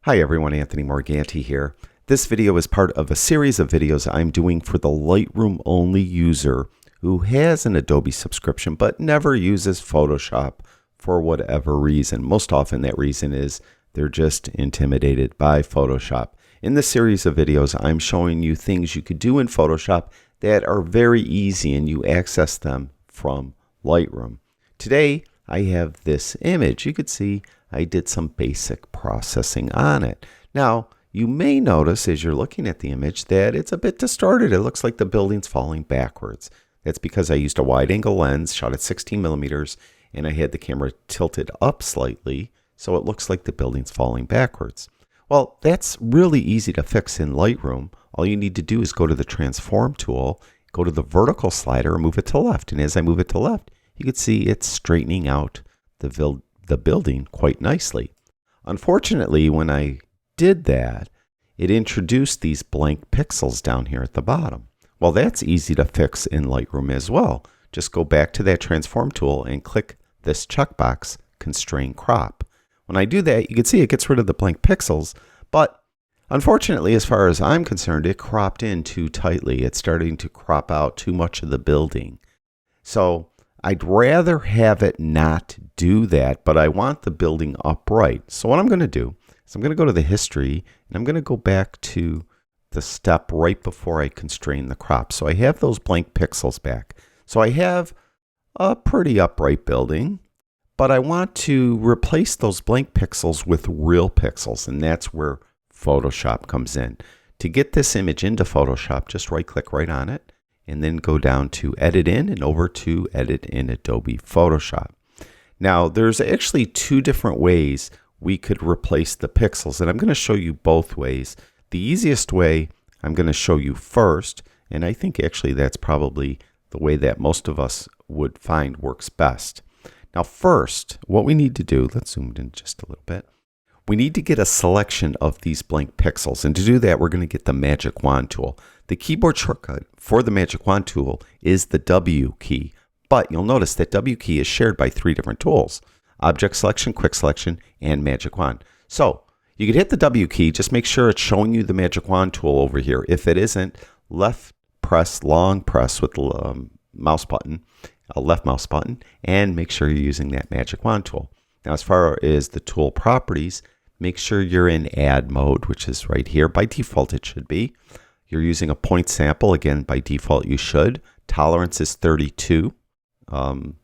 Hi everyone, Anthony Morganti here. This video is part of a series of videos I'm doing for the Lightroom only user who has an Adobe subscription but never uses Photoshop for whatever reason. Most often that reason is they're just intimidated by Photoshop. In this series of videos, I'm showing you things you could do in Photoshop that are very easy and you access them from Lightroom. Today, I have this image. You could see I did some basic processing on it. Now, you may notice as you're looking at the image that it's a bit distorted. It looks like the building's falling backwards. That's because I used a wide angle lens, shot at 16 millimeters, and I had the camera tilted up slightly, so it looks like the building's falling backwards. Well, that's really easy to fix in Lightroom. All you need to do is go to the transform tool, go to the vertical slider, and move it to left. And as I move it to left, you can see it's straightening out the building quite nicely. Unfortunately, when I did that, it introduced these blank pixels down here at the bottom. Well, that's easy to fix in Lightroom as well. Just go back to that transform tool and click this checkbox, constrain crop. When I do that, you can see it gets rid of the blank pixels, but unfortunately, as far as I'm concerned, it cropped in too tightly. It's starting to crop out too much of the building. So I'd rather have it not do that, but I want the building upright. So what I'm going to do is I'm going to go to the history and I'm going to go back to the step right before I constrain the crop. So I have those blank pixels back. So I have a pretty upright building, but I want to replace those blank pixels with real pixels, and that's where Photoshop comes in. To get this image into Photoshop, just right-click right on it, and then go down to Edit In and over to Edit in Adobe Photoshop. Now, there's actually two different ways we could replace the pixels, and I'm going to show you both ways. The easiest way I'm going to show you first, and I think actually that's probably the way that most of us would find works best. Now, first, what we need to do, let's zoom in just a little bit. We need to get a selection of these blank pixels, and to do that, we're going to get the Magic Wand tool. The keyboard shortcut for the Magic Wand tool is the W key, but you'll notice that W key is shared by three different tools: Object Selection, Quick Selection, and Magic Wand. So you can hit the W key, just make sure it's showing you the Magic Wand tool over here. If it isn't, left press, long press with the mouse button, left mouse button, and make sure you're using that Magic Wand tool. Now, as far as the tool properties, make sure you're in add mode, which is right here. By default, it should be. You're using a point sample. Again, by default, you should. Tolerance is 32.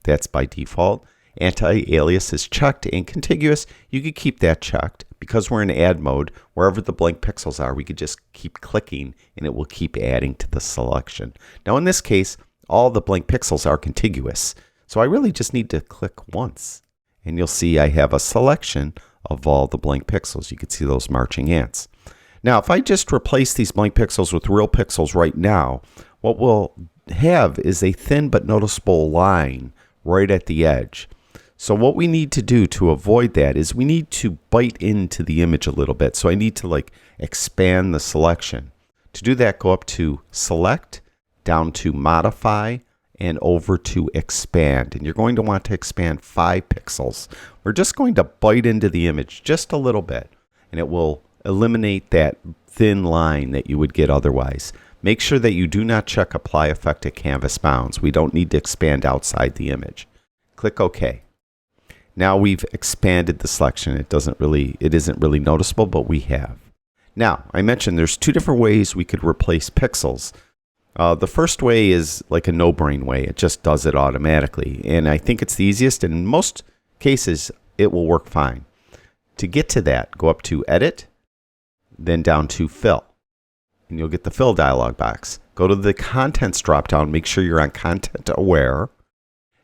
That's by default. Anti-alias is checked, and contiguous, you could keep that checked. Because we're in add mode, wherever the blank pixels are, we could just keep clicking, and it will keep adding to the selection. Now, in this case, all the blank pixels are contiguous. So I really just need to click once, and you'll see I have a selection of all the blank pixels. You can see those marching ants. Now, if I just replace these blank pixels with real pixels right now, what we'll have is a thin but noticeable line right at the edge. So what we need to do to avoid that is we need to bite into the image a little bit. So I need to expand the selection. To do that, go up to Select, down to Modify, and over to Expand. And you're going to want to expand 5 pixels. We're just going to bite into the image just a little bit, and it will eliminate that thin line that you would get otherwise. Make sure that you do not check Apply Effect at Canvas Bounds. We don't need to expand outside the image. Click OK. Now we've expanded the selection. It isn't really noticeable, but we have. Now, I mentioned there's two different ways we could replace pixels. The first way is like a no-brain way. It just does it automatically. And I think it's the easiest, and in most cases, it will work fine. To get to that, go up to Edit, then down to Fill. And you'll get the Fill dialog box. Go to the Contents dropdown. Make sure you're on Content Aware.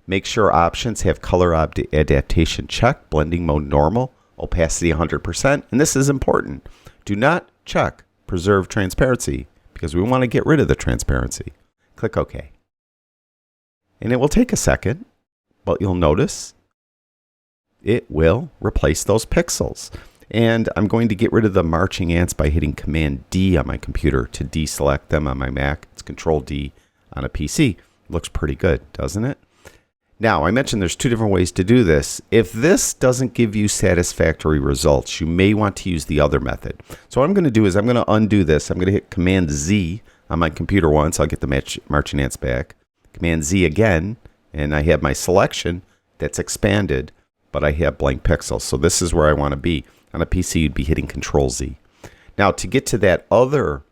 Make sure Options have Color Adaptation checked, Blending Mode Normal, Opacity 100%. And this is important. Do not check Preserve Transparency, because we want to get rid of the transparency. Click OK. And it will take a second, but you'll notice it will replace those pixels. And I'm going to get rid of the marching ants by hitting Command D on my computer to deselect them on my Mac. It's Control D on a PC. Looks pretty good, doesn't it? Now, I mentioned there's two different ways to do this. If this doesn't give you satisfactory results, you may want to use the other method. So what I'm going to do is I'm going to undo this. I'm going to hit Command Z on my computer once. I'll get the marching ants back. Command Z again, and I have my selection that's expanded, but I have blank pixels. So this is where I want to be. On a PC, you'd be hitting Control Z. Now, to get to that other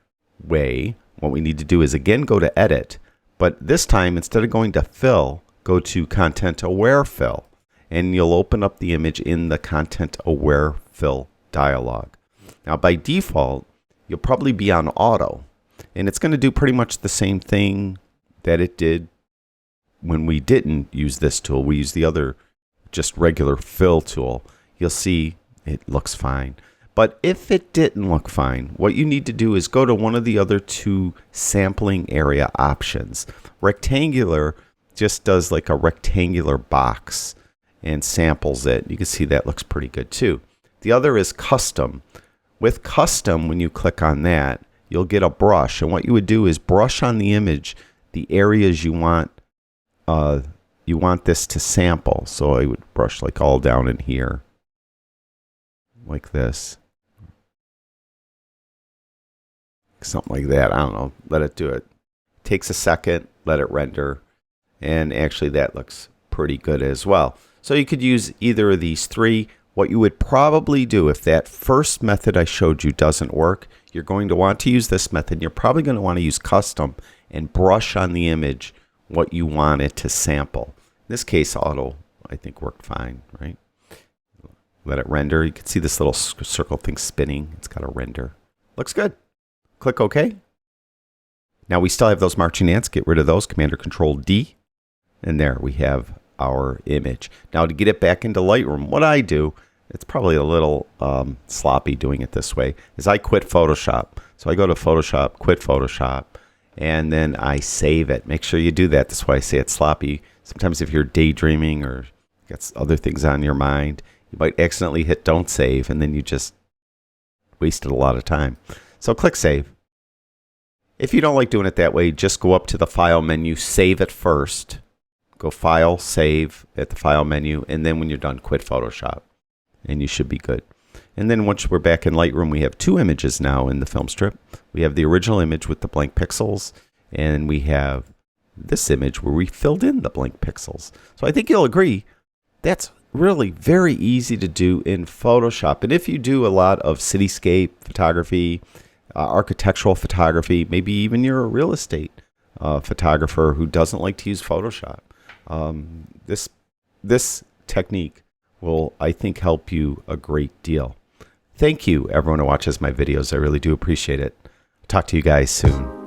way, what we need to do is again go to Edit, but this time, instead of going to Fill, go to Content Aware Fill, and you'll open up the image in the Content Aware Fill dialog. Now, by default, you'll probably be on Auto, and it's going to do pretty much the same thing that it did when we didn't use this tool. We used the other, just regular fill tool. You'll see it looks fine. But if it didn't look fine, what you need to do is go to one of the other two sampling area options. Rectangular just does like a rectangular box and samples it. You can see that looks pretty good too. The other is custom. With custom, when you click on that, you'll get a brush, and what you would do is brush on the image the areas you want this to sample. So I would brush like all down in here, like this, something like that. I don't know. Let it do it. Takes a second. Let it render. And actually that looks pretty good as well. So you could use either of these three. What you would probably do if that first method I showed you doesn't work, you're going to want to use this method. You're probably going to want to use custom and brush on the image what you want it to sample. In this case, auto, I think, worked fine, right? Let it render. You can see this little circle thing spinning. It's got a render. Looks good. Click OK. Now we still have those marching ants. Get rid of those. Command or Control D. And there we have our image. Now to get it back into Lightroom, what I do, it's probably a little sloppy doing it this way, is I quit Photoshop. So I go to Photoshop, quit Photoshop, and then I save it. Make sure you do that. That's why I say it's sloppy. Sometimes if you're daydreaming or got other things on your mind, you might accidentally hit don't save, and then you just wasted a lot of time. So click Save. If you don't like doing it that way, just go up to the File menu, save it first. Go File, Save at the File menu, and then when you're done, quit Photoshop, and you should be good. And then once we're back in Lightroom, we have two images now in the film strip. We have the original image with the blank pixels, and we have this image where we filled in the blank pixels. So I think you'll agree that's really very easy to do in Photoshop. And if you do a lot of cityscape photography, architectural photography, maybe even you're a real estate photographer who doesn't like to use Photoshop, this technique will, I think, help you a great deal. Thank you, everyone who watches my videos. I really do appreciate it. Talk to you guys soon.